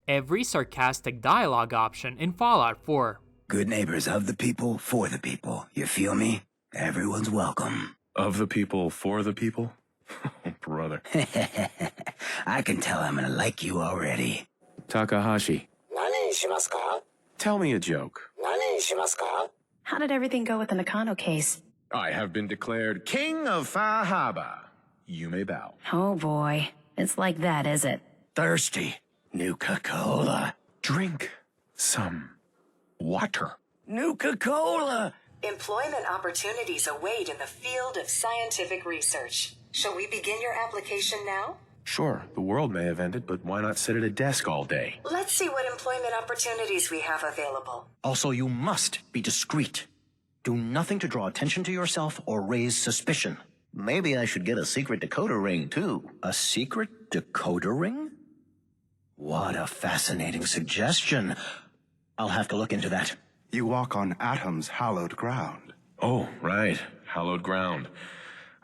every sarcastic dialogue option in Fallout 4. Good neighbors of the people, for the people. You feel me? Everyone's welcome. Of the people, for the people? Brother. I can tell I'm gonna like you already. Takahashi. Tell me a joke. How did everything go with the Nakano case? I have been declared King of Fahaba. You may bow. Oh boy. It's like that, is it? Thirsty. Nuka-Cola. Drink some water. Nuka-Cola! Employment opportunities await in the field of scientific research. Shall we begin your application now? Sure, the world may have ended, but why not sit at a desk all day? Let's see what employment opportunities we have available. Also, you must be discreet. Do nothing to draw attention to yourself or raise suspicion. Maybe I should get a secret decoder ring, too. A secret decoder ring? What a fascinating suggestion. I'll have to look into that. You walk on Atom's hallowed ground. Oh, right. Hallowed ground.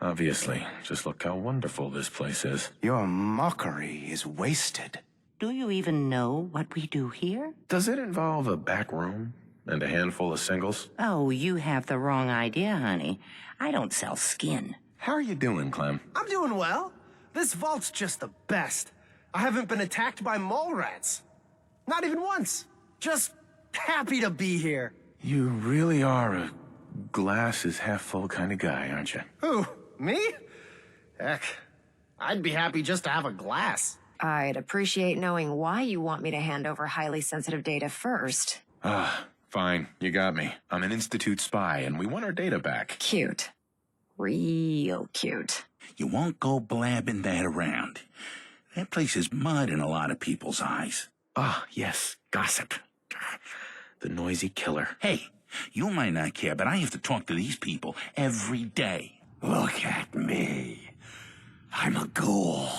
Obviously. Just look how wonderful this place is. Your mockery is wasted. Do you even know what we do here? Does it involve a back room and a handful of singles? Oh, you have the wrong idea, honey. I don't sell skin. How are you doing, Clem? I'm doing well. This vault's just the best. I haven't been attacked by mole rats. Not even once. Just happy to be here. You really are a glass is half full kind of guy, aren't you? Who? Me? Heck, I'd be happy just to have a glass. I'd appreciate knowing why you want me to hand over highly sensitive data first. Fine. You got me. I'm an Institute spy, and we want our data back. Cute. Real cute. You won't go blabbing that around. That place is mud in a lot of people's eyes. Yes. Gossip. The noisy killer. Hey, you might not care, but I have to talk to these people every day. Look at me. I'm a ghoul.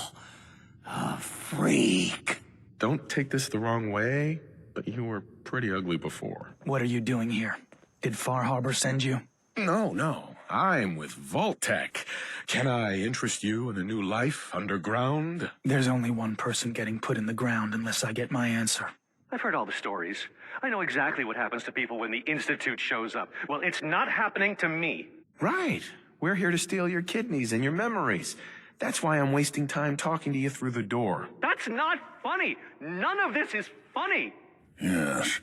A freak. Don't take this the wrong way, but you were pretty ugly before. What are you doing here? Did Far Harbor send you? No. I'm with Vault-Tec. Can I interest you in a new life underground? There's only one person getting put in the ground unless I get my answer. I've heard all the stories. I know exactly what happens to people when the Institute shows up. Well, it's not happening to me. Right. We're here to steal your kidneys and your memories. That's why I'm wasting time talking to you through the door. That's not funny. None of this is funny. Yes.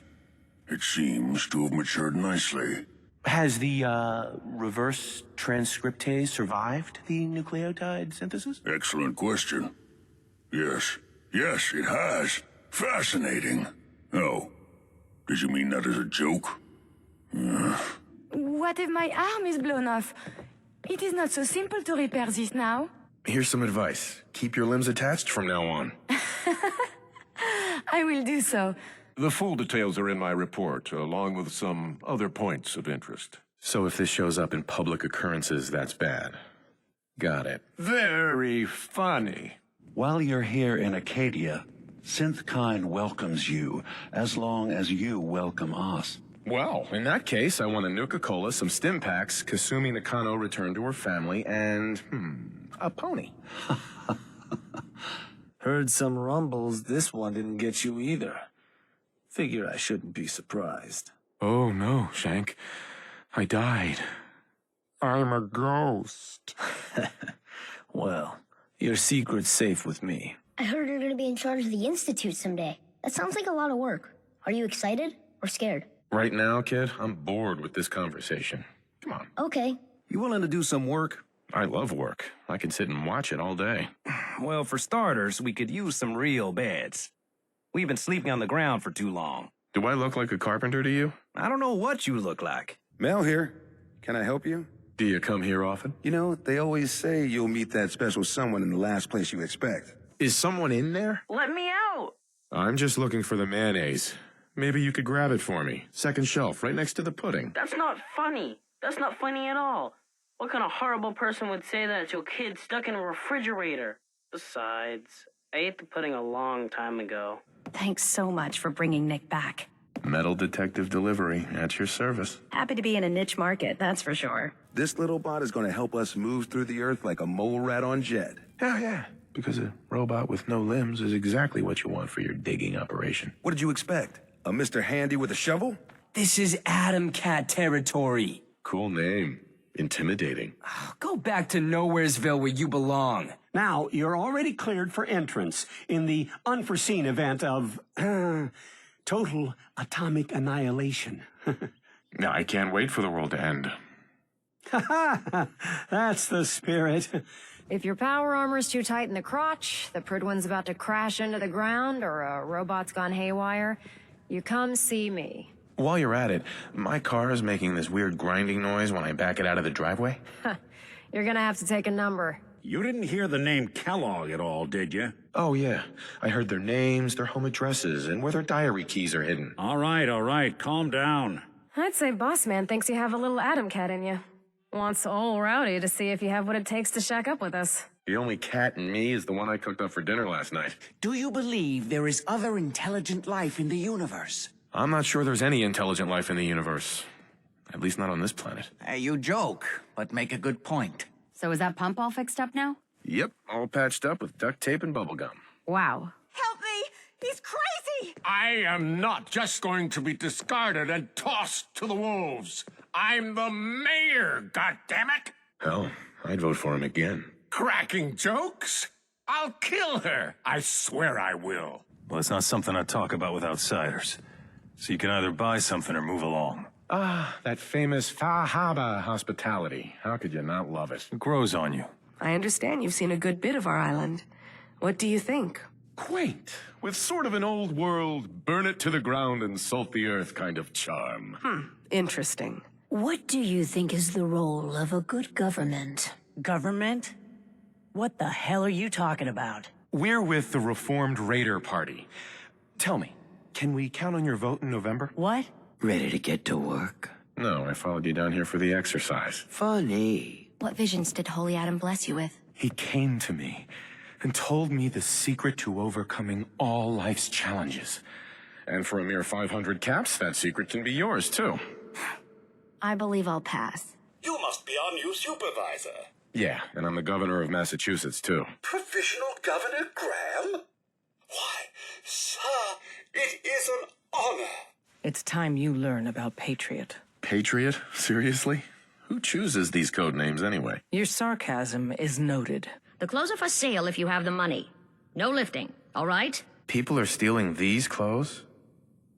It seems to have matured nicely. Has the, reverse transcriptase survived the nucleotide synthesis? Excellent question. Yes, it has. Fascinating. Oh, did you mean that as a joke? What if my arm is blown off? It is not so simple to repair this now. Here's some advice. Keep your limbs attached from now on. I will do so. The full details are in my report, along with some other points of interest. So if this shows up in public occurrences, that's bad. Got it. Very funny. While you're here in Acadia, Synthkind welcomes you, as long as you welcome us. Well, in that case, I want a Nuka-Cola, some stim packs, Kasumi Nakano returned to her family, and, a pony. Heard some rumbles this one didn't get you either. Figure I shouldn't be surprised. Oh, no, Shank. I died. I'm a ghost. Well, your secret's safe with me. I heard you're going to be in charge of the Institute someday. That sounds like a lot of work. Are you excited or scared? Right now, kid, I'm bored with this conversation. Come on. Okay. You willing to do some work? I love work. I can sit and watch it all day. Well, for starters, we could use some real beds. We've been sleeping on the ground for too long. Do I look like a carpenter to you? I don't know what you look like. Mel here. Can I help you? Do you come here often? You know, they always say you'll meet that special someone in the last place you expect. Is someone in there? Let me out! I'm just looking for the mayonnaise. Maybe you could grab it for me. Second shelf, right next to the pudding. That's not funny. That's not funny at all. What kind of horrible person would say that to a kid stuck in a refrigerator? Besides, I ate the pudding a long time ago. Thanks so much for bringing Nick back. Metal detective delivery at your service. Happy to be in a niche market, that's for sure. This little bot is going to help us move through the earth like a mole rat on jet. Yeah. Because a robot with no limbs is exactly what you want for your digging operation. What did you expect? A Mr. Handy with a shovel? This is Atom Cat territory. Cool name. Intimidating. Go back to Nowheresville where you belong. Now, you're already cleared for entrance in the unforeseen event of total atomic annihilation. No, I can't wait for the world to end. That's the spirit. If your power armor's too tight in the crotch, the Pridwin's about to crash into the ground, or a robot's gone haywire, you come see me. While you're at it, my car is making this weird grinding noise when I back it out of the driveway. You're gonna have to take a number. You didn't hear the name Kellogg at all, did you? Oh, yeah. I heard their names, their home addresses, and where their diary keys are hidden. All right. Calm down. I'd say Boss Man thinks you have a little Atom Cat in you. Wants old Rowdy to see if you have what it takes to shack up with us. The only cat in me is the one I cooked up for dinner last night. Do you believe there is other intelligent life in the universe? I'm not sure there's any intelligent life in the universe. At least not on this planet. You joke, but make a good point. So is that pump all fixed up now? Yep, all patched up with duct tape and bubble gum. Wow. Help me! He's crazy! I am not just going to be discarded and tossed to the wolves. I'm the mayor, goddammit! Hell, I'd vote for him again. Cracking jokes? I'll kill her. I swear I will. Well, it's not something I talk about with outsiders. So you can either buy something or move along. Ah, that famous Fahaba hospitality. How could you not love it? It grows on you. I understand you've seen a good bit of our island. What do you think? Quaint, with sort of an old world, burn it to the ground and salt the earth kind of charm. Interesting. What do you think is the role of a good government? Government? What the hell are you talking about? We're with the Reformed Raider Party. Tell me, can we count on your vote in November? What? Ready to get to work? No, I followed you down here for the exercise. Funny. What visions did Holy Adam bless you with? He came to me and told me the secret to overcoming all life's challenges. And for a mere 500 caps, that secret can be yours, too. I believe I'll pass. You must be our new supervisor. Yeah, and I'm the governor of Massachusetts, too. Provisional Governor Graham? Why, sir, it is an honor. It's time you learn about Patriot. Patriot? Seriously? Who chooses these code names anyway? Your sarcasm is noted. The clothes are for sale if you have the money. No lifting, all right? People are stealing these clothes?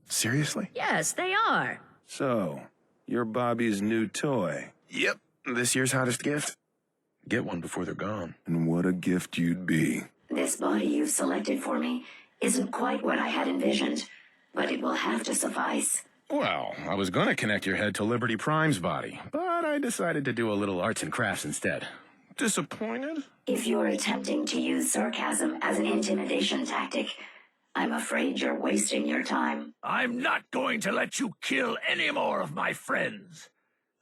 Seriously? Yes, they are. So, you're Bobby's new toy. Yep, this year's hottest gift. Get one before they're gone. And what a gift you'd be. This body you've selected for me isn't quite what I had envisioned, but it will have to suffice. Well, I was gonna connect your head to Liberty Prime's body, but I decided to do a little arts and crafts instead. Disappointed? If you're attempting to use sarcasm as an intimidation tactic, I'm afraid you're wasting your time. I'm not going to let you kill any more of my friends.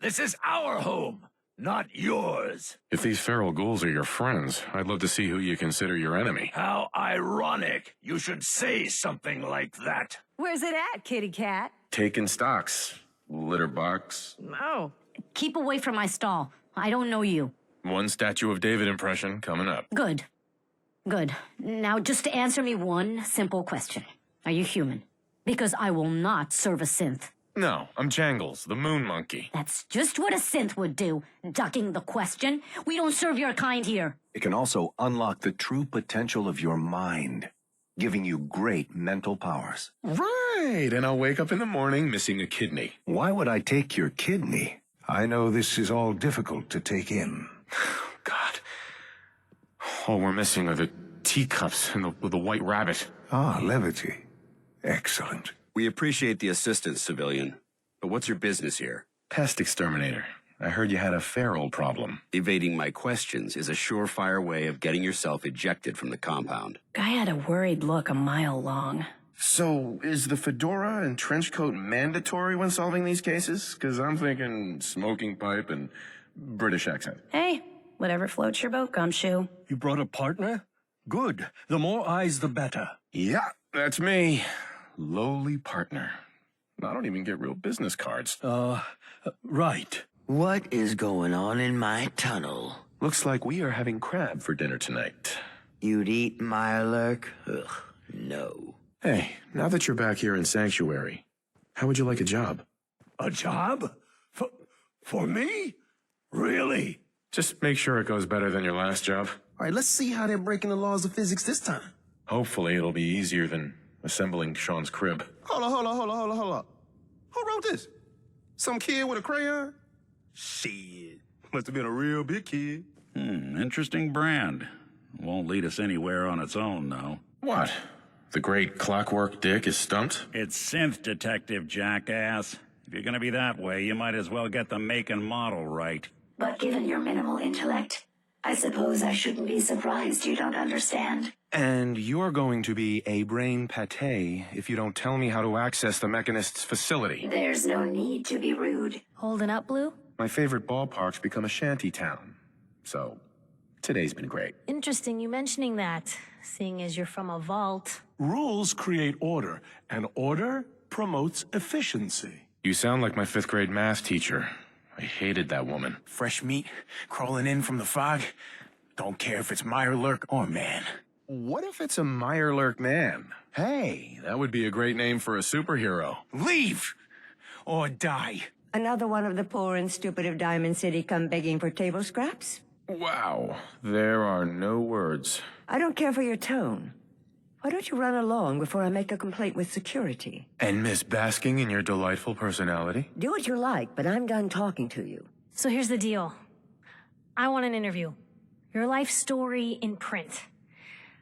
This is our home, not yours. If these feral ghouls are your friends, I'd love to see who you consider your enemy. How ironic. You should say something like that. Where's it at, kitty cat? Taking stocks. Litter box. Oh. Keep away from my stall. I don't know you. One Statue of David impression coming up. Good. Good. Now, just answer me one simple question. Are you human? Because I will not serve a synth. No, I'm Jangles, the moon monkey. That's just what a synth would do, ducking the question. We don't serve your kind here. It can also unlock the true potential of your mind, giving you great mental powers. Right, and I'll wake up in the morning missing a kidney. Why would I take your kidney? I know this is all difficult to take in. God. All we're missing are the teacups and the white rabbit. Ah, levity. Excellent. We appreciate the assistance, civilian. But what's your business here? Pest exterminator. I heard you had a feral problem. Evading my questions is a surefire way of getting yourself ejected from the compound. Guy had a worried look a mile long. So, is the fedora and trench coat mandatory when solving these cases? Because I'm thinking smoking pipe and British accent. Hey, whatever floats your boat, Gumshoe. You brought a partner? Good. The more eyes, the better. Yeah, that's me. Lowly partner. I don't even get real business cards. Right. What is going on in my tunnel? Looks like we are having crab for dinner tonight. You'd eat Mirelurk? Ugh, no. Hey, now that you're back here in Sanctuary, how would you like a job? A job? For me? Really? Just make sure it goes better than your last job. All right, let's see how they're breaking the laws of physics this time. Hopefully it'll be easier than assembling Sean's crib. Hold on. Who wrote this? Some kid with a crayon? Shit. Must have been a real big kid. Interesting brand. Won't lead us anywhere on its own, though. What? The great Clockwork Dick is stumped? It's synth detective, jackass. If you're gonna be that way, you might as well get the make and model right. But given your minimal intellect, I suppose I shouldn't be surprised you don't understand. And you're going to be a brain pate if you don't tell me how to access the Mechanist's facility. There's no need to be rude. Holding up, Blue? My favorite ballpark's become a shanty town. So, today's been great. Interesting you mentioning that, seeing as you're from a vault. Rules create order, and order promotes efficiency. You sound like my 5th grade math teacher. I hated that woman. Fresh meat crawling in from the fog. Don't care if it's Mirelurk or man. What if it's a Mirelurk man? Hey, that would be a great name for a superhero. Leave! Or die. Another one of the poor and stupid of Diamond City come begging for table scraps? Wow, there are no words. I don't care for your tone. Why don't you run along before I make a complaint with security? And Miss basking in your delightful personality? Do what you like, but I'm done talking to you. So here's the deal. I want an interview. Your life story in print.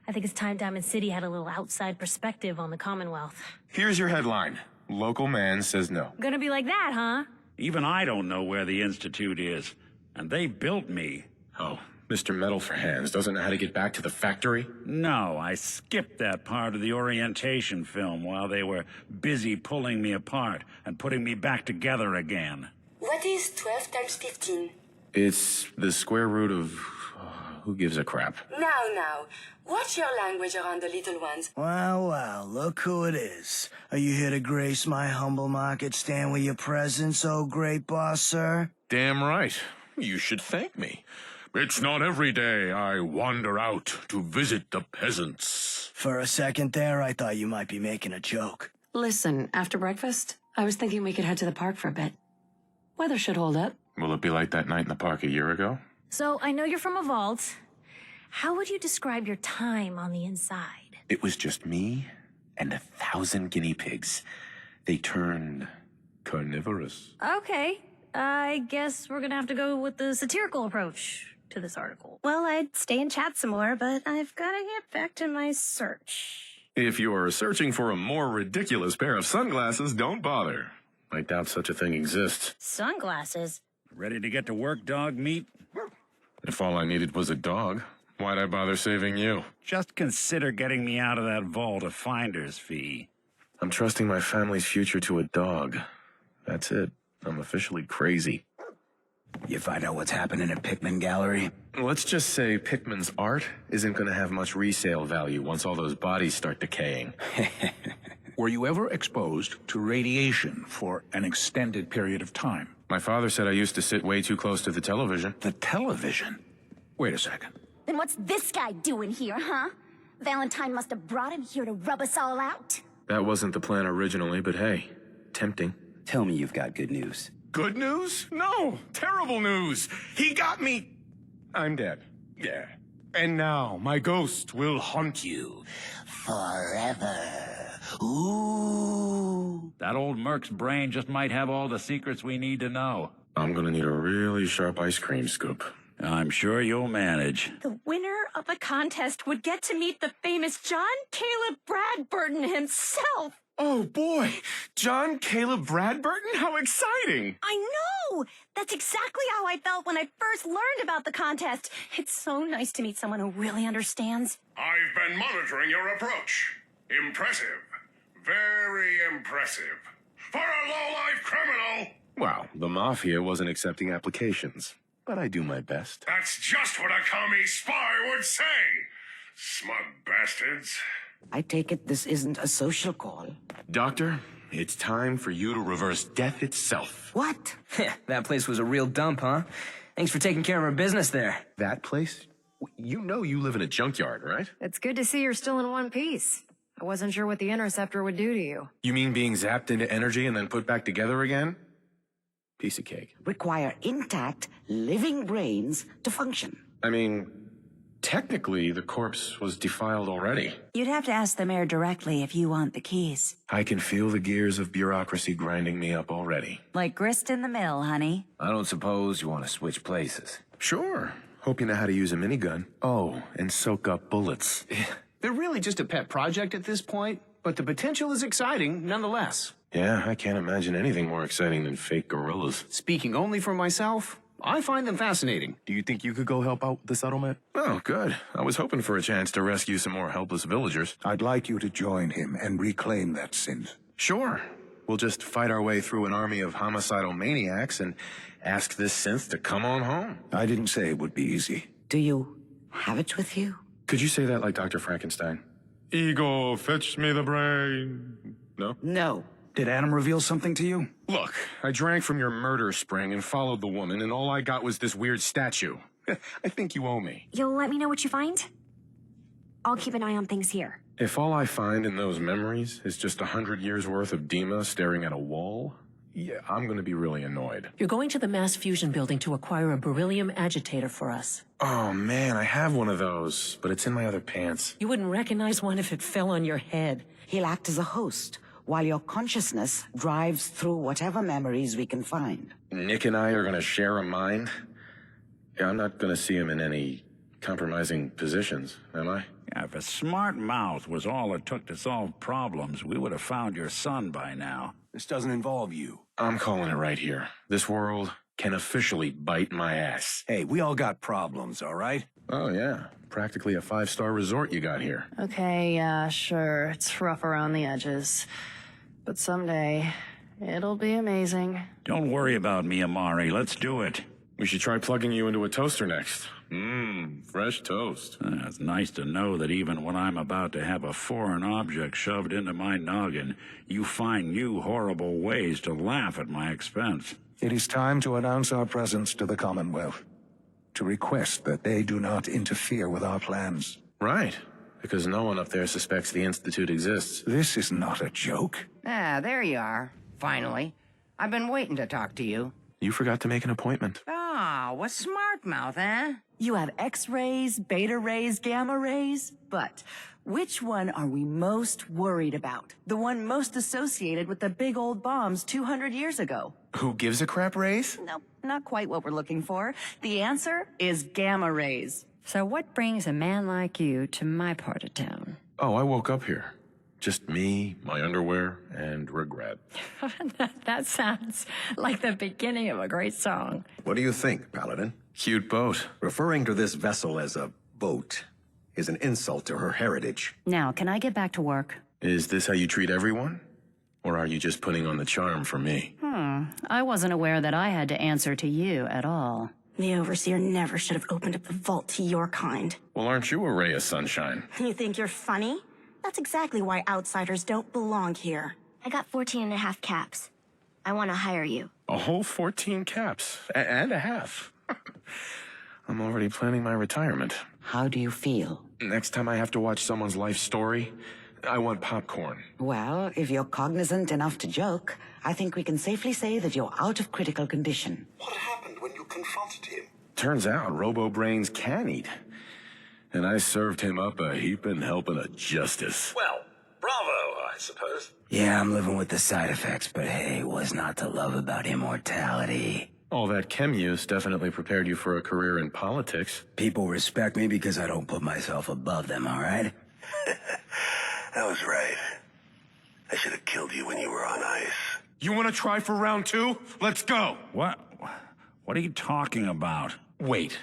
I think it's time Diamond City had a little outside perspective on the Commonwealth. Here's your headline. Local man says no. Gonna be like that, huh? Even I don't know where the Institute is. And they built me. Oh, Mr. Metal for Hands doesn't know how to get back to the factory? No, I skipped that part of the orientation film while they were busy pulling me apart and putting me back together again. What is 12 times 15? It's the square root of... who gives a crap? Now. Watch your language around the little ones. Wow, look who it is. Are you here to grace my humble market stand with your presence, oh great boss, sir? Damn right. You should thank me. It's not every day I wander out to visit the peasants. For a second there, I thought you might be making a joke. Listen, after breakfast, I was thinking we could head to the park for a bit. Weather should hold up. Will it be like that night in the park a year ago? So, I know you're from a vault. How would you describe your time on the inside? It was just me and 1,000 guinea pigs. They turned carnivorous. Okay, I guess we're gonna have to go with the satirical approach to this article. Well, I'd stay and chat some more, but I've got to get back to my search. If you are searching for a more ridiculous pair of sunglasses, don't bother. I doubt such a thing exists. Sunglasses? Ready to get to work, dog meat? If all I needed was a dog, why'd I bother saving you? Just consider getting me out of that vault a finder's fee. I'm trusting my family's future to a dog. That's it. I'm officially crazy. You find out what's happening at Pickman Gallery? Let's just say Pickman's art isn't going to have much resale value once all those bodies start decaying. Were you ever exposed to radiation for an extended period of time? My father said I used to sit way too close to the television. The television? Wait a second. Then what's this guy doing here, huh? Valentine must have brought him here to rub us all out. That wasn't the plan originally, but hey, tempting. Tell me you've got good news. Good news? No! Terrible news! He got me! I'm dead. Yeah. And now my ghost will haunt you. Forever. Ooh. That old Merc's brain just might have all the secrets we need to know. I'm gonna need a really sharp ice cream scoop. I'm sure you'll manage. The winner of the contest would get to meet the famous John Caleb Bradburton himself. Oh boy! John Caleb Bradburton? How exciting! I know! That's exactly how I felt when I first learned about the contest. It's so nice to meet someone who really understands. I've been monitoring your approach. Impressive. Very impressive. For a low-life criminal! Wow, the Mafia wasn't accepting applications. But I do my best. That's just what a commie spy would say! Smug bastards. I take it this isn't a social call. Doctor, it's time for you to reverse death itself. What? That place was a real dump, huh? Thanks for taking care of our business there. That place? You know you live in a junkyard, right? It's good to see you're still in one piece. I wasn't sure what the interceptor would do to you. You mean being zapped into energy and then put back together again? Piece of cake. Require intact, living brains to function. I mean, technically, the corpse was defiled already. You'd have to ask the mayor directly if you want the keys. I can feel the gears of bureaucracy grinding me up already. Like grist in the mill, honey. I don't suppose you want to switch places. Sure. Hope you know how to use a minigun. Oh, and soak up bullets. They're really just a pet project at this point, but the potential is exciting nonetheless. Yeah, I can't imagine anything more exciting than fake gorillas. Speaking only for myself, I find them fascinating. Do you think you could go help out with the settlement? Oh, good. I was hoping for a chance to rescue some more helpless villagers. I'd like you to join him and reclaim that synth. Sure. We'll just fight our way through an army of homicidal maniacs and ask this synth to come on home. I didn't say it would be easy. Do you have it with you? Could you say that like Dr. Frankenstein? Ego, fetch me the brain. No? No. Did Adam reveal something to you? Look, I drank from your murder spring and followed the woman, and all I got was this weird statue. I think you owe me. You'll let me know what you find? I'll keep an eye on things here. If all I find in those memories is just 100 years worth of Dima staring at a wall, yeah, I'm gonna be really annoyed. You're going to the mass fusion building to acquire a beryllium agitator for us. Oh man, I have one of those, but it's in my other pants. You wouldn't recognize one if it fell on your head. He'll act as a host, while your consciousness drives through whatever memories we can find. Nick and I are gonna share a mind? Yeah, I'm not gonna see him in any compromising positions, am I? Yeah, if a smart mouth was all it took to solve problems, we would have found your son by now. This doesn't involve you. I'm calling it right here. This world can officially bite my ass. Hey, we all got problems, all right? Oh, yeah. Practically a 5-star resort you got here. Okay, yeah, sure. It's rough around the edges. But someday, it'll be amazing. Don't worry about me, Amari. Let's do it. We should try plugging you into a toaster next. Fresh toast. It's nice to know that even when I'm about to have a foreign object shoved into my noggin, you find new horrible ways to laugh at my expense. It is time to announce our presence to the Commonwealth. To request that they do not interfere with our plans. Right. Because no one up there suspects the Institute exists. This is not a joke. Ah, there you are. Finally. I've been waiting to talk to you. You forgot to make an appointment. Ah, what smart mouth, eh? You have X-rays, beta rays, gamma rays, but which one are we most worried about? The one most associated with the big old bombs 200 years ago. Who gives a crap raise? Nope, not quite what we're looking for. The answer is gamma rays. So what brings a man like you to my part of town? Oh, I woke up here. Just me, my underwear, and regret. That sounds like the beginning of a great song. What do you think, Paladin? Cute boat. Referring to this vessel as a boat is an insult to her heritage. Now, can I get back to work? Is this how you treat everyone? Or are you just putting on the charm for me? I wasn't aware that I had to answer to you at all. The Overseer never should have opened up the vault to your kind. Well, aren't you a ray of sunshine? You think you're funny? That's exactly why outsiders don't belong here. I got 14 and a half caps. I want to hire you. A whole 14 caps. And a half. I'm already planning my retirement. How do you feel? Next time I have to watch someone's life story, I want popcorn. Well, if you're cognizant enough to joke, I think we can safely say that you're out of critical condition. What happened when you confronted him? Turns out Robo-Brains can eat. And I served him up a heaping helping of justice. Well, bravo, I suppose. Yeah, I'm living with the side effects, but hey, what's not to love about immortality? All that chem use definitely prepared you for a career in politics. People respect me because I don't put myself above them, all right? That was right. I should have killed you when you were on ice. You want to try for round 2? Let's go! What are you talking about? Wait.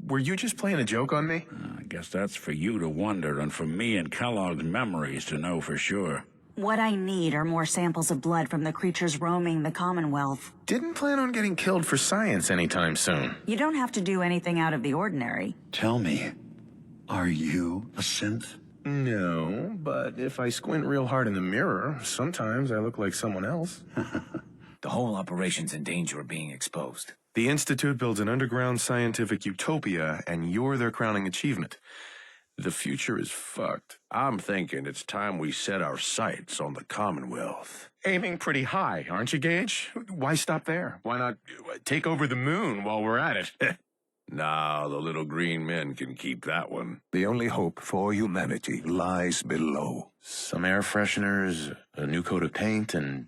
Were you just playing a joke on me? I guess that's for you to wonder and for me and Kellogg's memories to know for sure. What I need are more samples of blood from the creatures roaming the Commonwealth. Didn't plan on getting killed for science anytime soon. You don't have to do anything out of the ordinary. Tell me, are you a synth? No, but if I squint real hard in the mirror, sometimes I look like someone else. The whole operation's in danger of being exposed. The Institute builds an underground scientific utopia, and you're their crowning achievement. The future is fucked. I'm thinking it's time we set our sights on the Commonwealth. Aiming pretty high, aren't you, Gage? Why stop there? Why not take over the moon while we're at it? Nah, the little green men can keep that one. The only hope for humanity lies below. Some air fresheners, a new coat of paint, and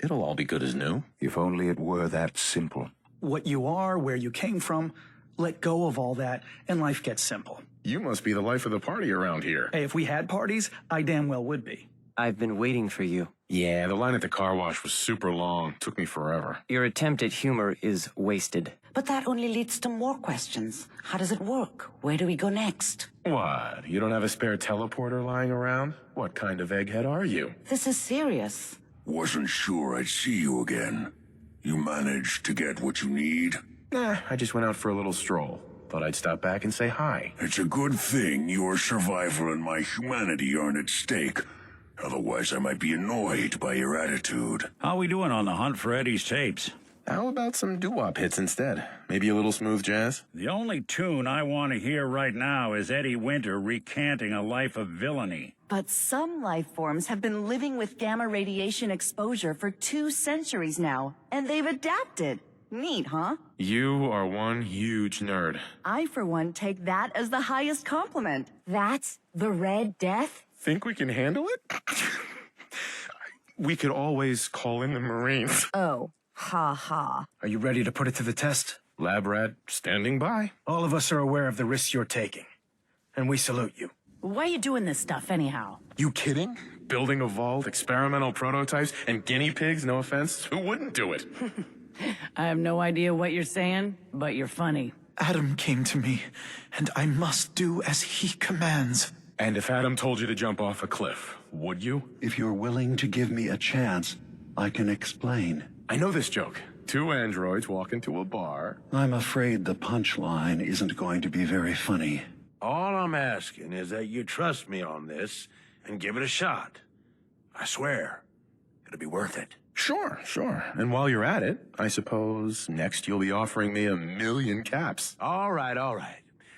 it'll all be good as new. If only it were that simple. What you are, where you came from, let go of all that, and life gets simple. You must be the life of the party around here. Hey, if we had parties, I damn well would be. I've been waiting for you. Yeah, the line at the car wash was super long. Took me forever. Your attempt at humor is wasted. But that only leads to more questions. How does it work? Where do we go next? What? You don't have a spare teleporter lying around? What kind of egghead are you? This is serious. Wasn't sure I'd see you again. You managed to get what you need? Nah, I just went out for a little stroll. Thought I'd stop back and say hi. It's a good thing your survival and my humanity aren't at stake. Otherwise, I might be annoyed by your attitude. How we doing on the hunt for Eddie's tapes? How about some doo-wop hits instead? Maybe a little smooth jazz? The only tune I want to hear right now is Eddie Winter recanting a life of villainy. But some life forms have been living with gamma radiation exposure for 2 centuries now, and they've adapted. Neat, huh? You are one huge nerd. I, for one, take that as the highest compliment. That's the Red Death? Think we can handle it? We could always call in the Marines. Oh, ha ha. Are you ready to put it to the test? Lab rat standing by. All of us are aware of the risks you're taking, and we salute you. Why are you doing this stuff anyhow? You kidding? Building a vault, experimental prototypes, and guinea pigs, no offense? Who wouldn't do it? I have no idea what you're saying, but you're funny. Adam came to me, and I must do as he commands. And if Adam told you to jump off a cliff, would you? If you're willing to give me a chance, I can explain. I know this joke. 2 androids walk into a bar. I'm afraid the punchline isn't going to be very funny. All I'm asking is that you trust me on this and give it a shot. I swear, it'll be worth it. Sure. And while you're at it, I suppose next you'll be offering me 1,000,000 caps. All right.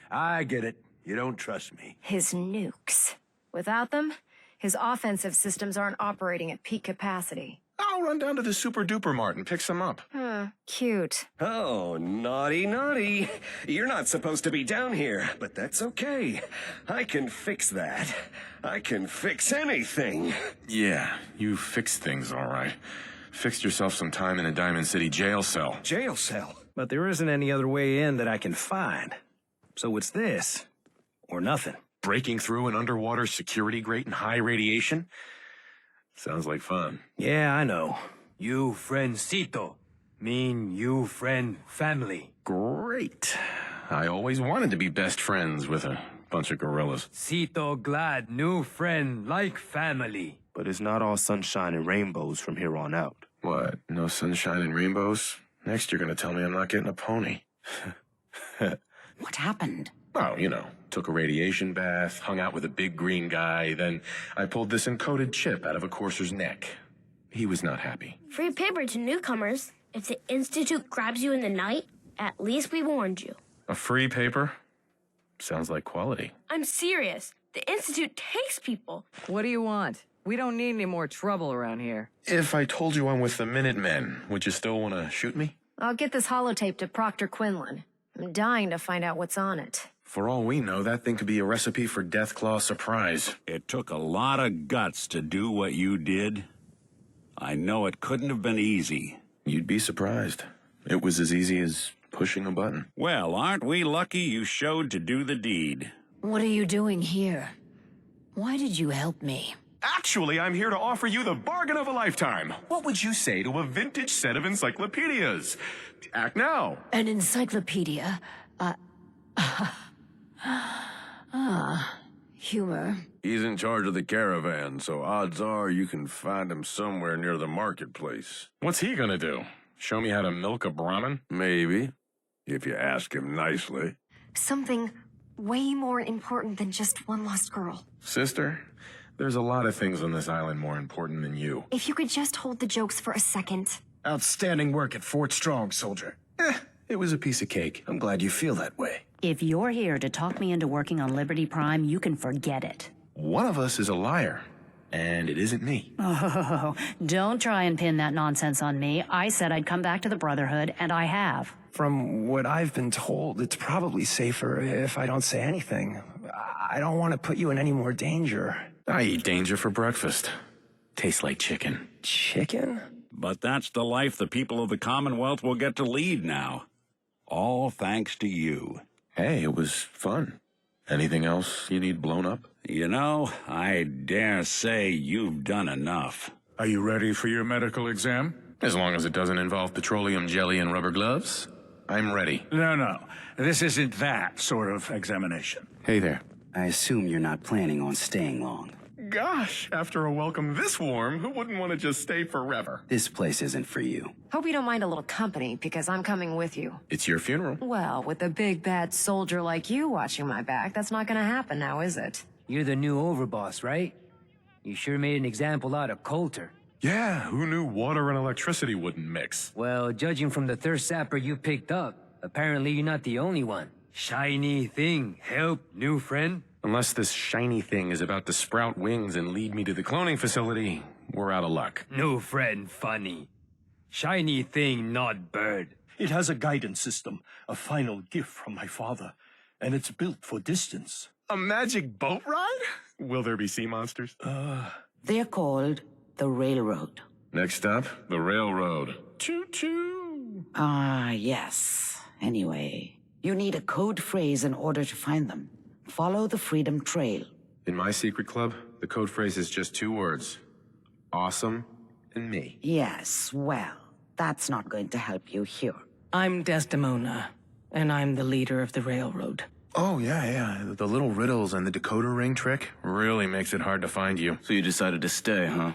I get it. You don't trust me. His nukes. Without them, his offensive systems aren't operating at peak capacity. I'll run down to the Super Duper Mart and pick some up. Cute. Oh, naughty. You're not supposed to be down here, but that's okay. I can fix that. I can fix anything. Yeah, you fix things all right. Fixed yourself some time in a Diamond City jail cell. Jail cell? But there isn't any other way in that I can find. So it's this, or nothing. Breaking through an underwater security grate in high radiation? Sounds like fun. Yeah, I know. You friendcito. Mean you friend family. Great. I always wanted to be best friends with a bunch of gorillas. Cito glad new friend like family. But it's not all sunshine and rainbows from here on out. What? No sunshine and rainbows? Next you're gonna tell me I'm not getting a pony. What happened? Oh, took a radiation bath, hung out with a big green guy, then I pulled this encoded chip out of a courser's neck. He was not happy. Free paper to newcomers. If the Institute grabs you in the night, at least we warned you. A free paper? Sounds like quality. I'm serious. The Institute takes people. What do you want? We don't need any more trouble around here. If I told you I'm with the Minutemen, would you still want to shoot me? I'll get this holotape to Proctor Quinlan. I'm dying to find out what's on it. For all we know, that thing could be a recipe for Deathclaw surprise. It took a lot of guts to do what you did. I know it couldn't have been easy. You'd be surprised. It was as easy as pushing a button. Well, aren't we lucky you showed to do the deed? What are you doing here? Why did you help me? Actually, I'm here to offer you the bargain of a lifetime. What would you say to a vintage set of encyclopedias? Act now. An encyclopedia? Humor. He's in charge of the caravan, so odds are you can find him somewhere near the marketplace. What's he gonna do? Show me how to milk a Brahmin? Maybe, if you ask him nicely. Something way more important than just one lost girl. Sister, there's a lot of things on this island more important than you. If you could just hold the jokes for a second. Outstanding work at Fort Strong, soldier. It was a piece of cake. I'm glad you feel that way. If you're here to talk me into working on Liberty Prime, you can forget it. One of us is a liar, and it isn't me. Oh, don't try and pin that nonsense on me. I said I'd come back to the Brotherhood, and I have. From what I've been told, it's probably safer if I don't say anything. I don't want to put you in any more danger. I eat danger for breakfast. Tastes like chicken. Chicken? But that's the life the people of the Commonwealth will get to lead now. All thanks to you. Hey, it was fun. Anything else you need blown up? You know, I dare say you've done enough. Are you ready for your medical exam? As long as it doesn't involve petroleum jelly and rubber gloves, I'm ready. No. This isn't that sort of examination. Hey there. I assume you're not planning on staying long. Gosh, after a welcome this warm, who wouldn't want to just stay forever? This place isn't for you. Hope you don't mind a little company, because I'm coming with you. It's your funeral. Well, with a big bad soldier like you watching my back, that's not gonna happen now, is it? You're the new overboss, right? You sure made an example out of Coulter. Yeah, who knew water and electricity wouldn't mix? Well, judging from the thirst sapper you picked up, apparently you're not the only one. Shiny thing, help, new friend? Unless this shiny thing is about to sprout wings and lead me to the cloning facility, we're out of luck. New friend funny. Shiny thing, not bird. It has a guidance system, a final gift from my father, and it's built for distance. A magic boat ride? Will there be sea monsters? They're called the Railroad. Next up, the railroad. Choo-choo. Yes. Anyway, you need a code phrase in order to find them. Follow the Freedom Trail. In my secret club, the code phrase is just 2 words. Awesome and me. Yes, well, that's not going to help you here. I'm Desdemona, and I'm the leader of the Railroad. Oh, yeah. The little riddles and the decoder ring trick really makes it hard to find you. So you decided to stay, huh?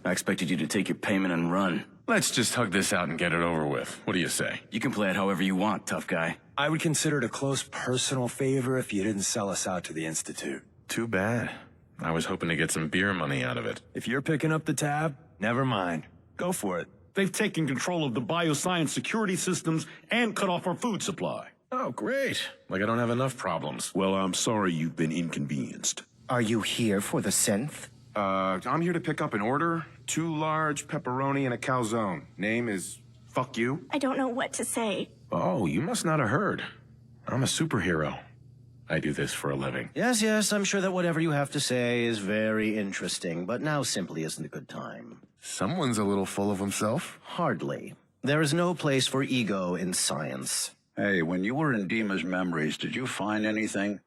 I expected you to take your payment and run. Let's just hug this out and get it over with. What do you say? You can play it however you want, tough guy. I would consider it a close personal favor if you didn't sell us out to the Institute. Too bad. I was hoping to get some beer money out of it. If you're picking up the tab, never mind. Go for it. They've taken control of the bioscience security systems and cut off our food supply. Oh, great. Like I don't have enough problems. Well, I'm sorry you've been inconvenienced. Are you here for the synth? I'm here to pick up an order. 2 large pepperoni and a calzone. Name is Fuck You. I don't know what to say. Oh, you must not have heard. I'm a superhero. I do this for a living. Yes, I'm sure that whatever you have to say is very interesting, but now simply isn't a good time. Someone's a little full of himself. Hardly. There is no place for ego in science. Hey, when you were in Dima's memories, did you find anything?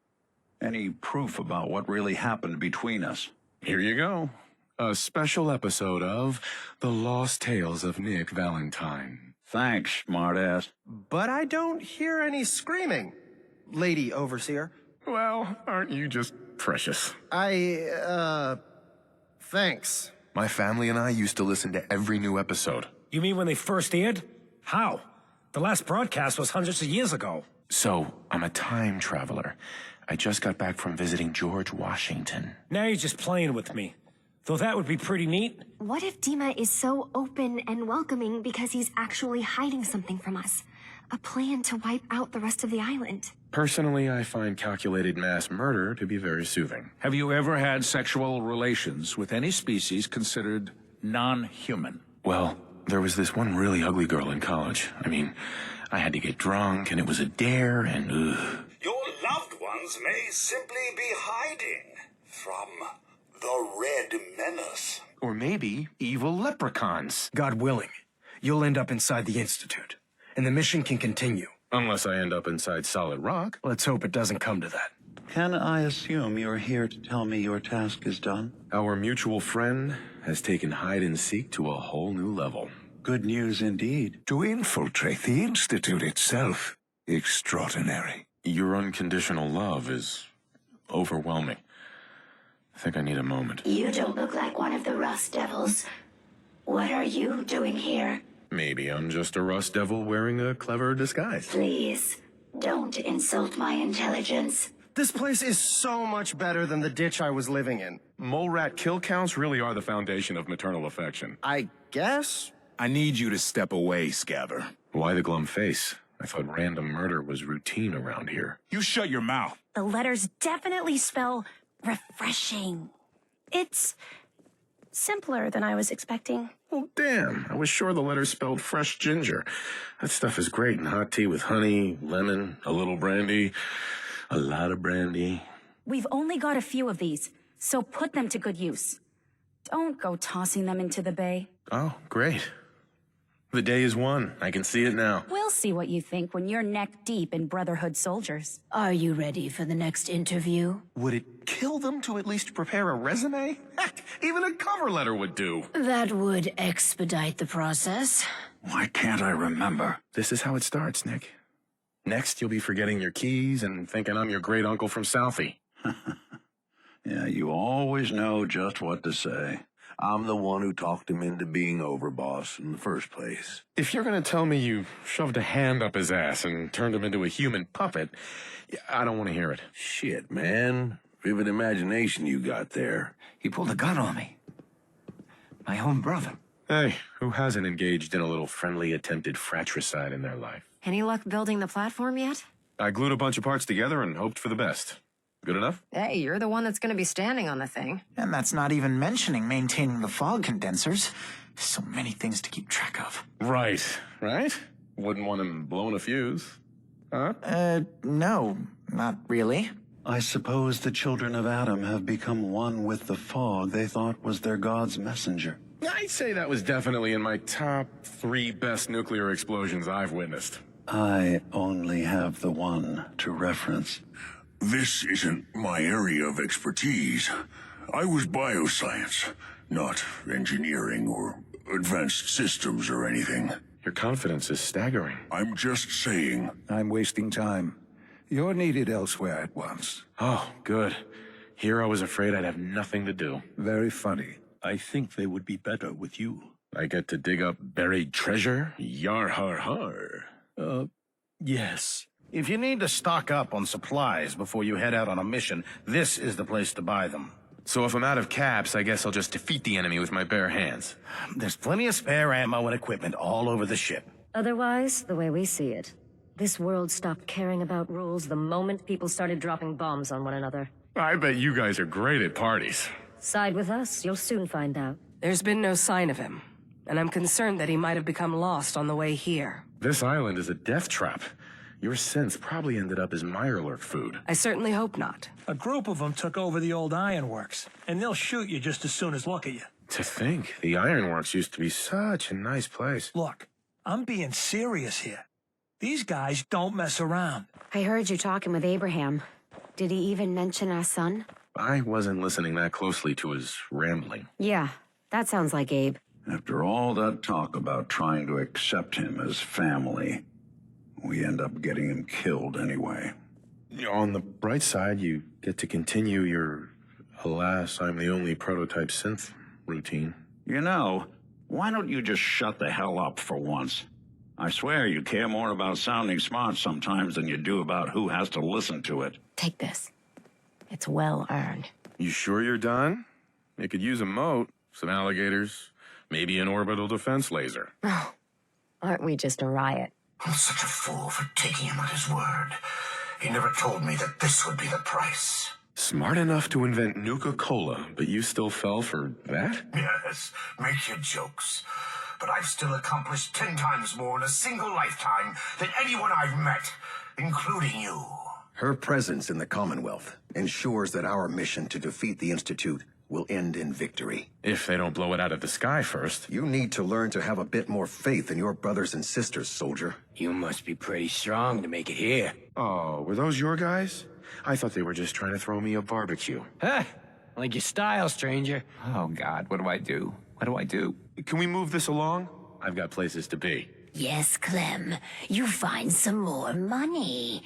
Any proof about what really happened between us? Here you go. A special episode of The Lost Tales of Nick Valentine. Thanks, smartass. But I don't hear any screaming, Lady Overseer. Well, aren't you just precious? Thanks. My family and I used to listen to every new episode. You mean when they first aired? How? The last broadcast was hundreds of years ago. So, I'm a time traveler. I just got back from visiting George Washington. Now you're just playing with me. Though that would be pretty neat. What if Dima is so open and welcoming because he's actually hiding something from us? A plan to wipe out the rest of the island. Personally, I find calculated mass murder to be very soothing. Have you ever had sexual relations with any species considered non-human? Well, there was this one really ugly girl in college. I mean, I had to get drunk, and it was a dare, and Your loved ones may simply be hiding from the Red Menace. Or maybe evil leprechauns. God willing, you'll end up inside the Institute, and the mission can continue. Unless I end up inside solid rock. Let's hope it doesn't come to that. Can I assume you're here to tell me your task is done? Our mutual friend has taken hide and seek to a whole new level. Good news indeed. To infiltrate the Institute itself. Extraordinary. Your unconditional love is overwhelming. I think I need a moment. You don't look like one of the Rust Devils. What are you doing here? Maybe I'm just a rust devil wearing a clever disguise. Please, don't insult my intelligence. This place is so much better than the ditch I was living in. Mole rat kill counts really are the foundation of maternal affection. I guess, I need you to step away, Scaver. Why the glum face? I thought random murder was routine around here. You shut your mouth. The letters definitely spell refreshing. It's simpler than I was expecting. Well, damn. I was sure the letters spelled fresh ginger. That stuff is great in hot tea with honey, lemon, a little brandy, a lot of brandy. We've only got a few of these, so put them to good use. Don't go tossing them into the bay. Oh, great. The day is won. I can see it now. We'll see what you think when you're neck deep in Brotherhood soldiers. Are you ready for the next interview? Would it kill them to at least prepare a resume? Heck, even a cover letter would do. That would expedite the process. Why can't I remember? This is how it starts, Nick. Next, you'll be forgetting your keys and thinking I'm your great uncle from Southie. Yeah, you always know just what to say. I'm the one who talked him into being overboss in the first place. If you're going to tell me you shoved a hand up his ass and turned him into a human puppet, I don't want to hear it. Shit, man. Vivid imagination you got there. He pulled a gun on me. My own brother. Hey, who hasn't engaged in a little friendly attempted fratricide in their life? Any luck building the platform yet? I glued a bunch of parts together and hoped for the best. Good enough? Hey, you're the one that's going to be standing on the thing. And that's not even mentioning maintaining the fog condensers. So many things to keep track of. Right. Wouldn't want him blowing a fuse. Huh? No, not really. I suppose the children of Adam have become one with the fog they thought was their God's messenger. I'd say that was definitely in my top 3 best nuclear explosions I've witnessed. I only have the one to reference. This isn't my area of expertise. I was bioscience, not engineering or advanced systems or anything. Your confidence is staggering. I'm just saying. I'm wasting time. You're needed elsewhere at once. Oh, good. Here I was afraid I'd have nothing to do. Very funny. I think they would be better with you. I get to dig up buried treasure? Yar har har. Yes. If you need to stock up on supplies before you head out on a mission, this is the place to buy them. So if I'm out of caps, I guess I'll just defeat the enemy with my bare hands. There's plenty of spare ammo and equipment all over the ship. Otherwise, the way we see it, this world stopped caring about rules the moment people started dropping bombs on one another. I bet you guys are great at parties. Side with us, you'll soon find out. There's been no sign of him, and I'm concerned that he might have become lost on the way here. This island is a death trap. Your synths probably ended up as Mirelurk food. I certainly hope not. A group of them took over the old ironworks, and they'll shoot you just as soon as look at you. To think, the ironworks used to be such a nice place. Look, I'm being serious here. These guys don't mess around. I heard you talking with Abraham. Did he even mention our son? I wasn't listening that closely to his rambling. Yeah, that sounds like Abe. After all that talk about trying to accept him as family, we end up getting him killed anyway. On the bright side, you get to continue your alas, I'm the only prototype synth routine. You know, why don't you just shut the hell up for once? I swear you care more about sounding smart sometimes than you do about who has to listen to it. Take this. It's well earned. You sure you're done? You could use a moat, some alligators, maybe an orbital defense laser. Oh, aren't we just a riot? I'm such a fool for taking him at his word. He never told me that this would be the price. Smart enough to invent Nuka Cola, but you still fell for that? Yes, make your jokes. But I've still accomplished 10 times more in a single lifetime than anyone I've met, including you. Her presence in the Commonwealth ensures that our mission to defeat the Institute will end in victory. If they don't blow it out of the sky first. You need to learn to have a bit more faith in your brothers and sisters, soldier. You must be pretty strong to make it here. Oh, were those your guys? I thought they were just trying to throw me a barbecue. Huh? Like your style, stranger. Oh, God, what do I do? What do I do? Can we move this along? I've got places to be. Yes, Clem. You find some more money.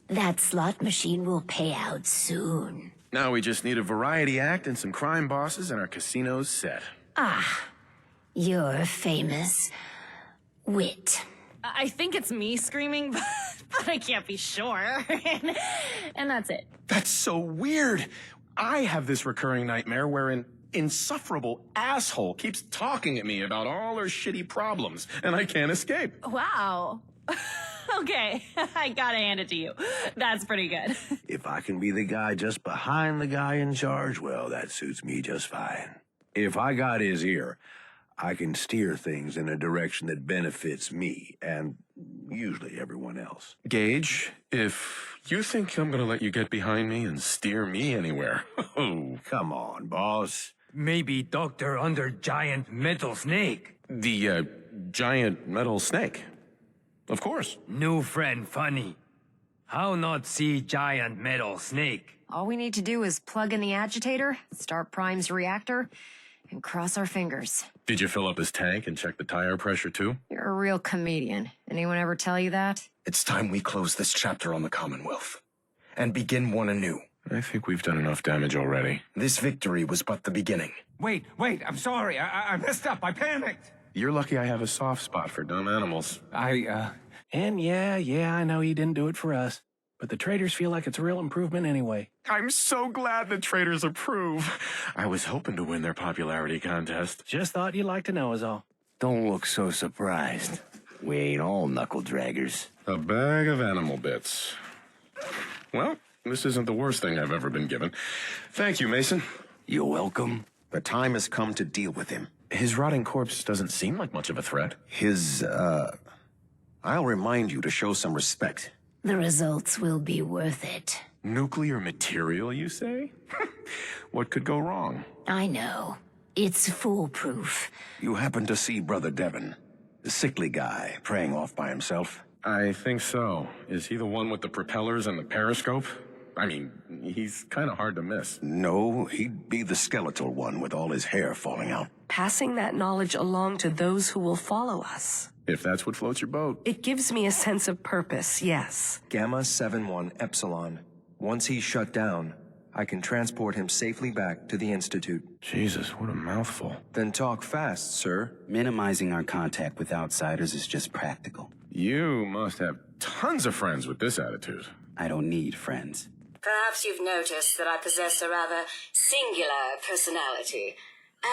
That slot machine will pay out soon. Now we just need a variety act and some crime bosses and our casino's set. Ah, you're famous wit. I think it's me screaming, but I can't be sure. and that's it. That's so weird. I have this recurring nightmare wherein insufferable asshole keeps talking at me about all her shitty problems, and I can't escape. Wow. Okay, I gotta hand it to you. That's pretty good. If I can be the guy just behind the guy in charge, well, that suits me just fine. If I got his ear, I can steer things in a direction that benefits me, and usually everyone else. Gage, if you think I'm gonna let you get behind me and steer me anywhere, oh. Come on, boss. Maybe Doctor Under Giant Metal Snake. The, giant metal snake. Of course. New friend funny. How not see giant metal snake? All we need to do is plug in the agitator, start Prime's reactor, and cross our fingers. Did you fill up his tank and check the tire pressure too? You're a real comedian. Anyone ever tell you that? It's time we close this chapter on the Commonwealth and begin one anew. I think we've done enough damage already. This victory was but the beginning. Wait, I'm sorry. I messed up. I panicked. You're lucky I have a soft spot for dumb animals. And yeah, I know you didn't do it for us. But the traders feel like it's a real improvement anyway. I'm so glad the traders approve. I was hoping to win their popularity contest. Just thought you'd like to know is all. Don't look so surprised. We ain't all knuckle draggers. A bag of animal bits. Well, this isn't the worst thing I've ever been given. Thank you, Mason. You're welcome. The time has come to deal with him. His rotting corpse doesn't seem like much of a threat. I'll remind you to show some respect. The results will be worth it. Nuclear material, you say? What could go wrong? I know. It's foolproof. You happen to see Brother Devon, the sickly guy praying off by himself? I think so. Is he the one with the propellers and the periscope? I mean, he's kind of hard to miss. No, he'd be the skeletal one with all his hair falling out. Passing that knowledge along to those who will follow us. If that's what floats your boat. It gives me a sense of purpose, yes. Gamma 7-1 Epsilon. Once he's shut down, I can transport him safely back to the Institute. Jesus, what a mouthful. Then talk fast, sir. Minimizing our contact with outsiders is just practical. You must have tons of friends with this attitude. I don't need friends. Perhaps you've noticed that I possess a rather singular personality,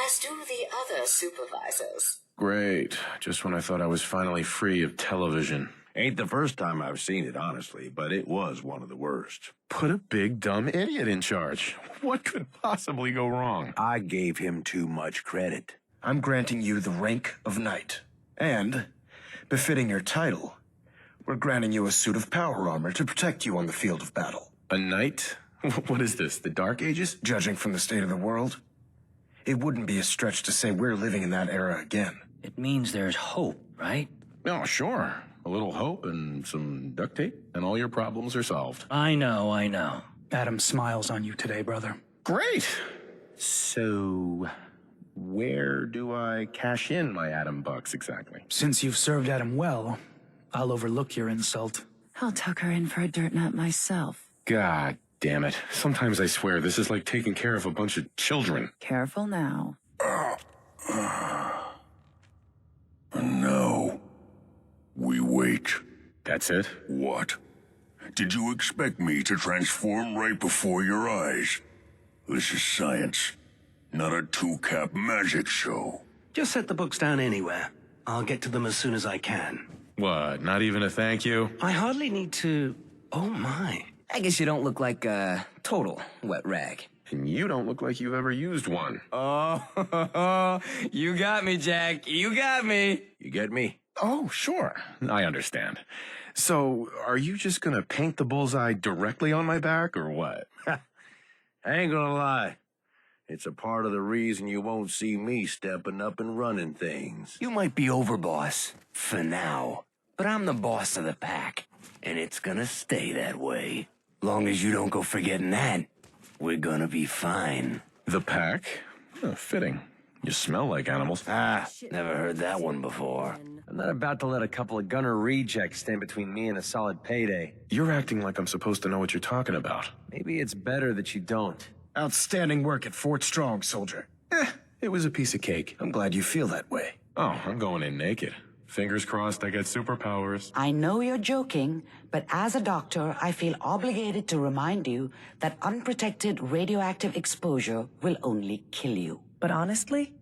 as do the other supervisors. Great. Just when I thought I was finally free of television. Ain't the first time I've seen it, honestly, but it was one of the worst. Put a big, dumb idiot in charge. What could possibly go wrong? I gave him too much credit. I'm granting you the rank of knight. And, befitting your title, we're granting you a suit of power armor to protect you on the field of battle. A knight? What is this, the Dark Ages? Judging from the state of the world, it wouldn't be a stretch to say we're living in that era again. It means there's hope, right? Oh, sure. A little hope and some duct tape, and all your problems are solved. I know. Adam smiles on you today, brother. Great! So, where do I cash in my Adam bucks exactly? Since you've served Adam well, I'll overlook your insult. I'll tuck her in for a dirt nut myself. God damn it. Sometimes I swear this is like taking care of a bunch of children. Careful now. No. We wait. That's it? What? Did you expect me to transform right before your eyes? This is science, not a two-cap magic show. Just set the books down anywhere. I'll get to them as soon as I can. What, not even a thank you? I hardly need to... Oh my. I guess you don't look like a total wet rag. And you don't look like you've ever used one. Oh, you got me, Jack. You got me. You get me? Oh, sure. I understand. So, are you just gonna paint the bullseye directly on my back, or what? I ain't gonna lie. It's a part of the reason you won't see me stepping up and running things. You might be overboss, for now. But I'm the boss of the pack, and it's gonna stay that way. Long as you don't go forgetting that, we're gonna be fine. The pack? Oh, fitting. You smell like animals. Never heard that one before. I'm not about to let a couple of gunner rejects stand between me and a solid payday. You're acting like I'm supposed to know what you're talking about. Maybe it's better that you don't. Outstanding work at Fort Strong, soldier. It was a piece of cake. I'm glad you feel that way. Oh, I'm going in naked. Fingers crossed I get superpowers. I know you're joking, but as a doctor, I feel obligated to remind you that unprotected radioactive exposure will only kill you. But honestly,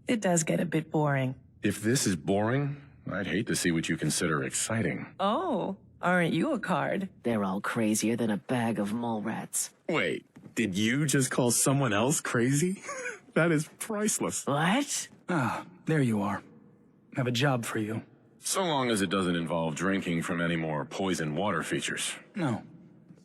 it does get a bit boring. If this is boring, I'd hate to see what you consider exciting. Oh, aren't you a card? They're all crazier than a bag of mole rats. Wait, did you just call someone else crazy? That is priceless. What? Ah, there you are. I have a job for you. So long as it doesn't involve drinking from any more poison water features. No,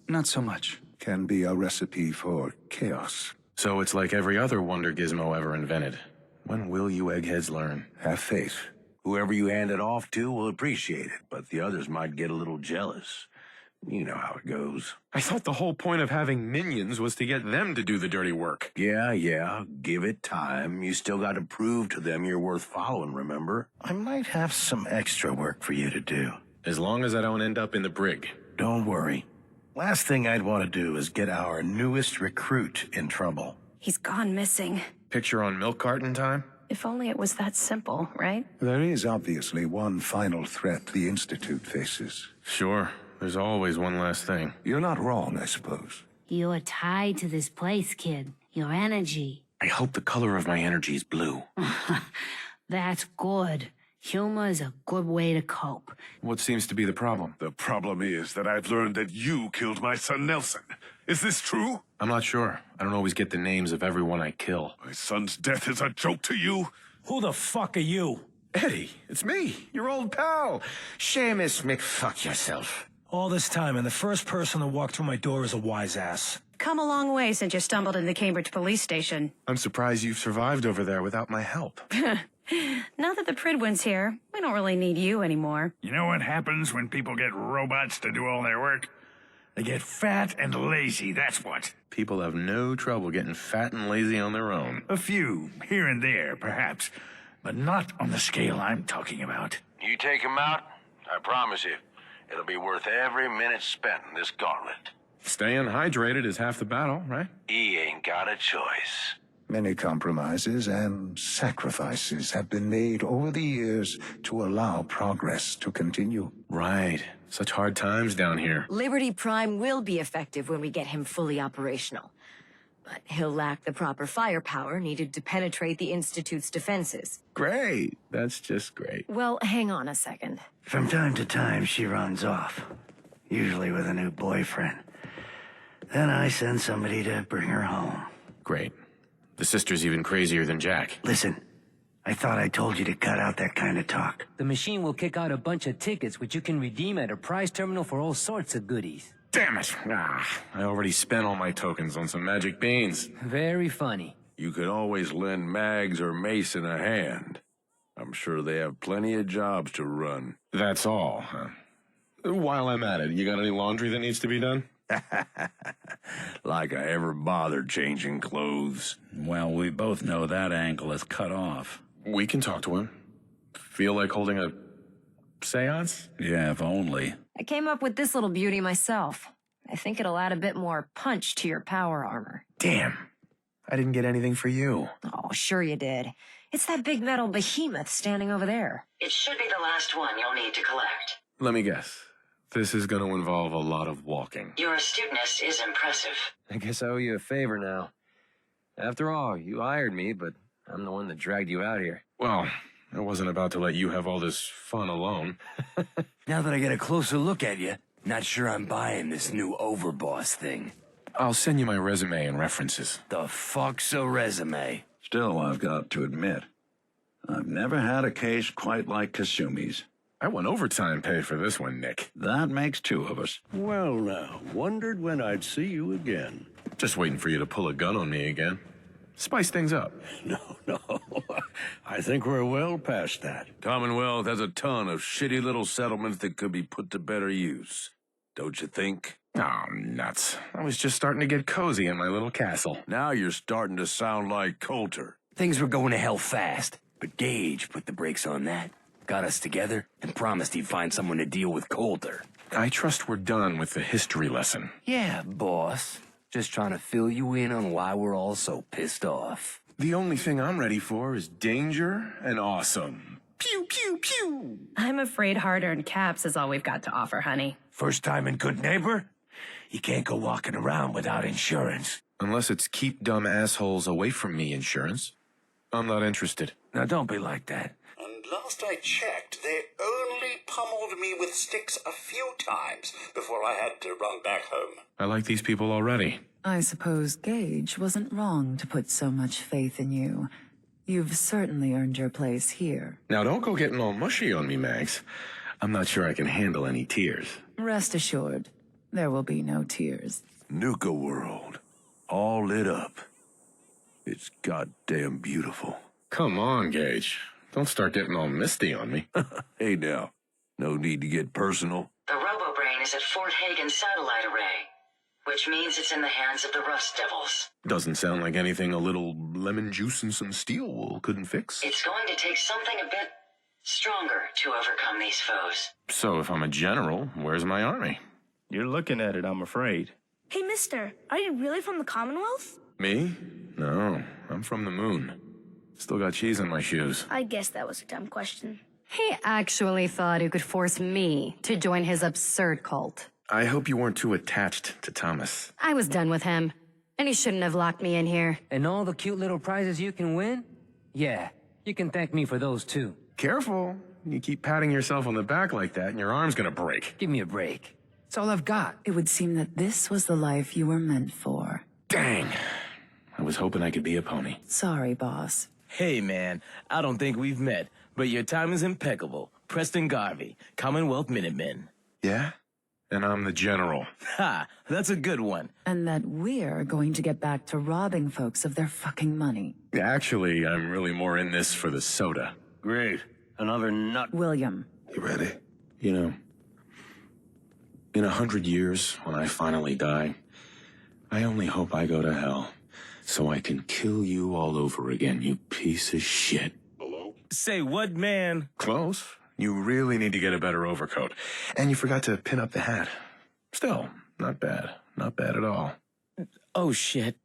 not so much. Can be a recipe for chaos. So it's like every other wonder gizmo ever invented. When will you eggheads learn? Have faith. Whoever you hand it off to will appreciate it, but the others might get a little jealous. You know how it goes. I thought the whole point of having minions was to get them to do the dirty work. Yeah. Give it time. You still got to prove to them you're worth following, remember? I might have some extra work for you to do. As long as I don't end up in the brig. Don't worry. Last thing I'd want to do is get our newest recruit in trouble. He's gone missing. Picture on milk carton time? If only it was that simple, right? There is obviously one final threat the Institute faces. Sure. There's always one last thing. You're not wrong, I suppose. You're tied to this place, kid. Your energy. I hope the color of my energy is blue. That's good. Humor is a good way to cope. What seems to be the problem? The problem is that I've learned that you killed my son Nelson. Is this true? I'm not sure. I don't always get the names of everyone I kill. My son's death is a joke to you? Who the fuck are you? Eddie, it's me, your old pal. Seamus McFuck yourself. All this time, and the first person to walk through my door is a wise ass. Come a long way since you stumbled into the Cambridge police station. I'm surprised you've survived over there without my help. Now that the Pridwin's here, we don't really need you anymore. You know what happens when people get robots to do all their work? They get fat and lazy, that's what. People have no trouble getting fat and lazy on their own. A few, here and there, perhaps. But not on the scale I'm talking about. You take him out, I promise you, it'll be worth every minute spent in this gauntlet. Staying hydrated is half the battle, right? He ain't got a choice. Many compromises and sacrifices have been made over the years to allow progress to continue. Right. Such hard times down here. Liberty Prime will be effective when we get him fully operational. But he'll lack the proper firepower needed to penetrate the Institute's defenses. Great. That's just great. Well, hang on a second. From time to time, she runs off. Usually with a new boyfriend. Then I send somebody to bring her home. Great. The sister's even crazier than Jack. Listen, I thought I told you to cut out that kind of talk. The machine will kick out a bunch of tickets which you can redeem at a prize terminal for all sorts of goodies. Damn it! I already spent all my tokens on some magic beans. Very funny. You could always lend Mags or Mason a hand. I'm sure they have plenty of jobs to run. That's all, huh? While I'm at it, you got any laundry that needs to be done? Like I ever bothered changing clothes. Well, we both know that angle is cut off. We can talk to him. Feel like holding a seance? Yeah, if only. I came up with this little beauty myself. I think it'll add a bit more punch to your power armor. Damn. I didn't get anything for you. Oh, sure you did. It's that big metal behemoth standing over there. It should be the last one you'll need to collect. Let me guess. This is going to involve a lot of walking. Your astuteness is impressive. I guess I owe you a favor now. After all, you hired me, but I'm the one that dragged you out here. Well, I wasn't about to let you have all this fun alone. Now that I get a closer look at you, not sure I'm buying this new overboss thing. I'll send you my resume and references. The fuck's a resume? Still, I've got to admit, I've never had a case quite like Kasumi's. I won overtime pay for this one, Nick. That makes two of us. Well now, wondered when I'd see you again. Just waiting for you to pull a gun on me again. Spice things up. No. I think we're well past that. Commonwealth has a ton of shitty little settlements that could be put to better use. Don't you think? Oh, nuts. I was just starting to get cozy in my little castle. Now you're starting to sound like Coulter. Things were going to hell fast, but Gage put the brakes on that. Got us together and promised he'd find someone to deal with Coulter. I trust we're done with the history lesson. Yeah, boss. Just trying to fill you in on why we're all so pissed off. The only thing I'm ready for is danger and awesome. Pew, pew, pew. I'm afraid hard-earned caps is all we've got to offer, honey. First time in Good Neighbor? You can't go walking around without insurance. Unless it's keep dumb assholes away from me insurance. I'm not interested. Now, don't be like that. And last I checked, they only pummeled me with sticks a few times before I had to run back home. I like these people already. I suppose Gage wasn't wrong to put so much faith in you. You've certainly earned your place here. Now don't go getting all mushy on me, Max. I'm not sure I can handle any tears. Rest assured, there will be no tears. Nuka world. All lit up. It's goddamn beautiful. Come on, Gage. Don't start getting all misty on me. Hey now, no need to get personal. The Robo-Brain is at Fort Hagen Satellite Array, which means it's in the hands of the Rust Devils. Doesn't sound like anything a little lemon juice and some steel wool couldn't fix. It's going to take something a bit stronger to overcome these foes. So if I'm a general, where's my army? You're looking at it, I'm afraid. Hey, mister, are you really from the Commonwealth? Me? No, I'm from the moon. Still got cheese in my shoes. I guess that was a dumb question. He actually thought he could force me to join his absurd cult. I hope you weren't too attached to Thomas. I was done with him, and he shouldn't have locked me in here. And all the cute little prizes you can win? Yeah, you can thank me for those too. Careful. You keep patting yourself on the back like that and your arm's gonna break. Give me a break. It's all I've got. It would seem that this was the life you were meant for. Dang. I was hoping I could be a pony. Sorry, boss. Hey, man, I don't think we've met, but your time is impeccable. Preston Garvey, Commonwealth Minutemen. Yeah? And I'm the general. Ha! That's a good one. And that we're going to get back to robbing folks of their fucking money. Actually, I'm really more in this for the soda. Great. Another nut. William. You ready? You know, in 100 years, when I finally die, I only hope I go to hell so I can kill you all over again, you piece of shit. Hello? Say what, man? Close. You really need to get a better overcoat. And you forgot to pin up the hat. Still, not bad. Not bad at all. Oh, shit.